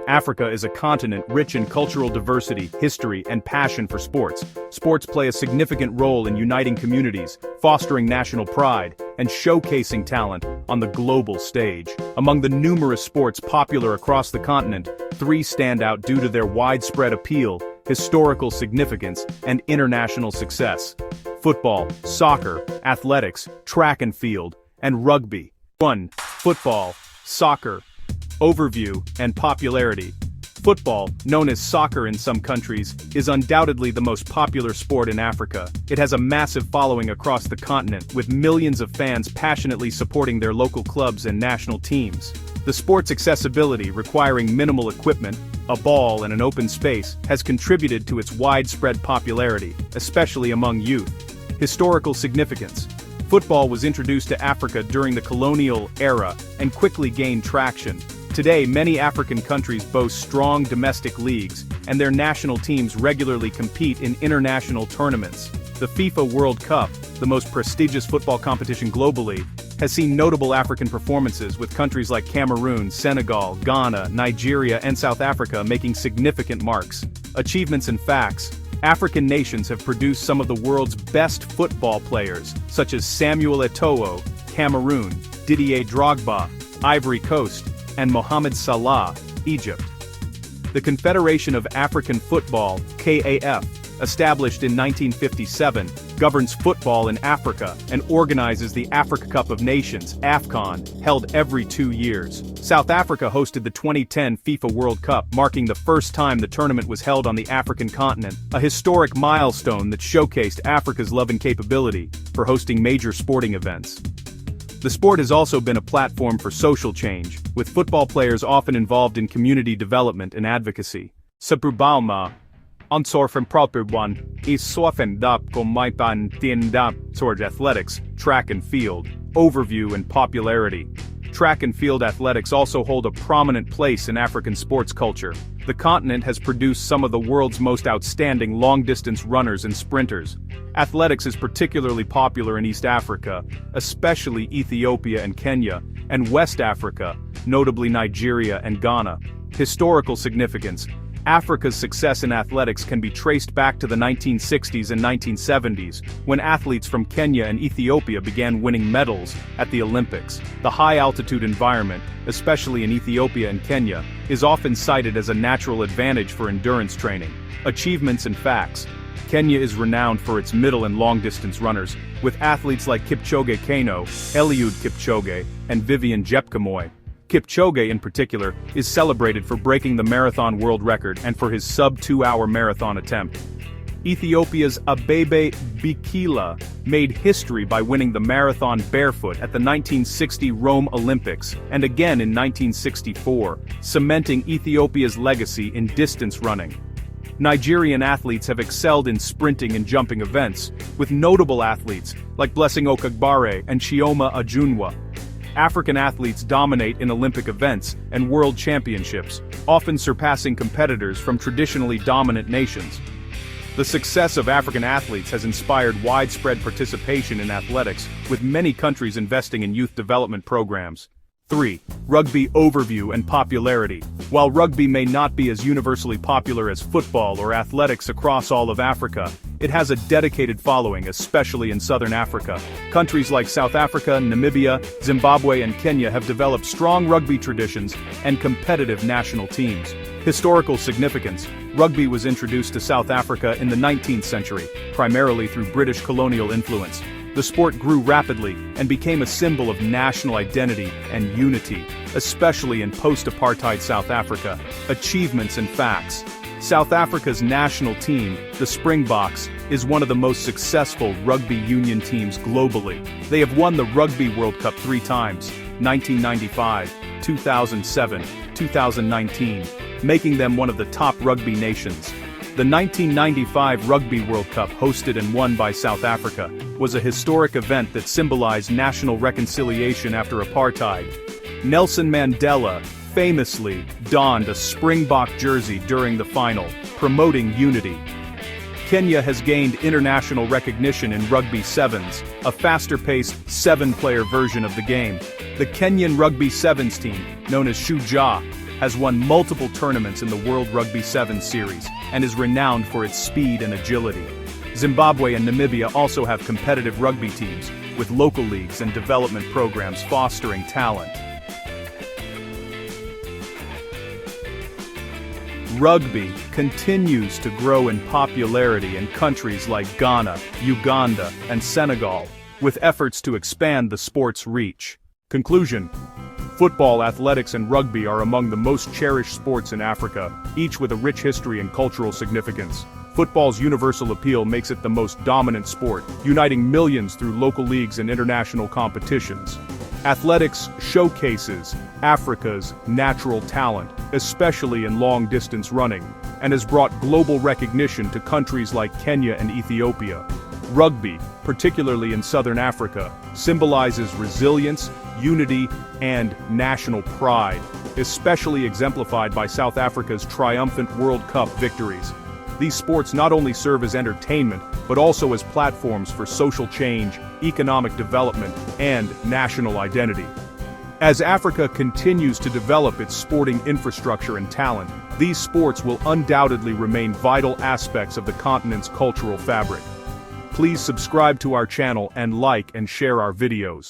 Africa is a continent rich in cultural diversity, history, and passion for sports. Sports play a significant role in uniting communities, fostering national pride, and showcasing talent on the global stage. Among the numerous sports popular across the continent, three stand out due to their widespread appeal, historical significance, and international success: football, soccer, athletics, track and field, and rugby. 1. Football, soccer. Overview and popularity. Football, known as soccer in some countries, is undoubtedly the most popular sport in Africa. It has a massive following across the continent, with millions of fans passionately supporting their local clubs and national teams. The sport's accessibility, requiring minimal equipment, a ball and an open space, has contributed to its widespread popularity, especially among youth. Historical significance. Football was introduced to Africa during the colonial era and quickly gained traction. Today, many African countries boast strong domestic leagues, and their national teams regularly compete in international tournaments. The FIFA World Cup, the most prestigious football competition globally, has seen notable African performances, with countries like Cameroon, Senegal, Ghana, Nigeria, and South Africa making significant marks. Achievements and facts. African nations have produced some of the world's best football players, such as Samuel Eto'o, Cameroon, Didier Drogba, Ivory Coast, and Mohamed Salah, Egypt. The Confederation of African Football, CAF, established in 1957, governs football in Africa and organizes the Africa Cup of Nations, AFCON, held every 2 years. South Africa hosted the 2010 FIFA World Cup, marking the first time the tournament was held on the African continent, a historic milestone that showcased Africa's love and capability for hosting major sporting events. The sport has also been a platform for social change, with football players often involved in community development and advocacy. Sa problema, ang sorfen properwan, is sofendap kumaitan tiendap towards athletics, track and field. Overview and popularity. Track and field athletics also hold a prominent place in African sports culture. The continent has produced some of the world's most outstanding long-distance runners and sprinters. Athletics is particularly popular in East Africa, especially Ethiopia and Kenya, and West Africa, notably Nigeria and Ghana. Historical significance. Africa's success in athletics can be traced back to the 1960s and 1970s, when athletes from Kenya and Ethiopia began winning medals at the Olympics. The high-altitude environment, especially in Ethiopia and Kenya, is often cited as a natural advantage for endurance training. Achievements and facts. Kenya is renowned for its middle and long-distance runners, with athletes like Kipchoge Keino, Eliud Kipchoge, and Vivian Jepkemoi. Kipchoge in particular is celebrated for breaking the marathon world record and for his sub-2-hour marathon attempt. Ethiopia's Abebe Bikila made history by winning the marathon barefoot at the 1960 Rome Olympics and again in 1964, cementing Ethiopia's legacy in distance running. Nigerian athletes have excelled in sprinting and jumping events, with notable athletes like Blessing Okagbare and Chioma Ajunwa. African athletes dominate in Olympic events and world championships, often surpassing competitors from traditionally dominant nations. The success of African athletes has inspired widespread participation in athletics, with many countries investing in youth development programs. 3. Rugby overview and popularity. While rugby may not be as universally popular as football or athletics across all of Africa, it has a dedicated following, especially in southern Africa. Countries like South Africa, Namibia, Zimbabwe, and Kenya have developed strong rugby traditions and competitive national teams. Historical significance. Rugby was introduced to South Africa in the 19th century, primarily through British colonial influence. The sport grew rapidly and became a symbol of national identity and unity, especially in post-apartheid South Africa. Achievements and facts. South Africa's national team, the Springboks, is one of the most successful rugby union teams globally. They have won the Rugby World Cup 3 times, 1995, 2007, 2019, making them one of the top rugby nations. The 1995 Rugby World Cup, hosted and won by South Africa, was a historic event that symbolized national reconciliation after apartheid. Nelson Mandela famously donned a Springbok jersey during the final, promoting unity. Kenya has gained international recognition in Rugby Sevens, a faster-paced, 7-player version of the game. The Kenyan Rugby Sevens team, known as Shujaa, has won multiple tournaments in the World Rugby 7 series, and is renowned for its speed and agility. Zimbabwe and Namibia also have competitive rugby teams, with local leagues and development programs fostering talent. Rugby continues to grow in popularity in countries like Ghana, Uganda, and Senegal, with efforts to expand the sport's reach. Conclusion: football, athletics, and rugby are among the most cherished sports in Africa, each with a rich history and cultural significance. Football's universal appeal makes it the most dominant sport, uniting millions through local leagues and international competitions. Athletics showcases Africa's natural talent, especially in long-distance running, and has brought global recognition to countries like Kenya and Ethiopia. Rugby, particularly in southern Africa, symbolizes resilience, unity, and national pride, especially exemplified by South Africa's triumphant World Cup victories. These sports not only serve as entertainment, but also as platforms for social change, economic development, and national identity. As Africa continues to develop its sporting infrastructure and talent, these sports will undoubtedly remain vital aspects of the continent's cultural fabric. Please subscribe to our channel and like and share our videos.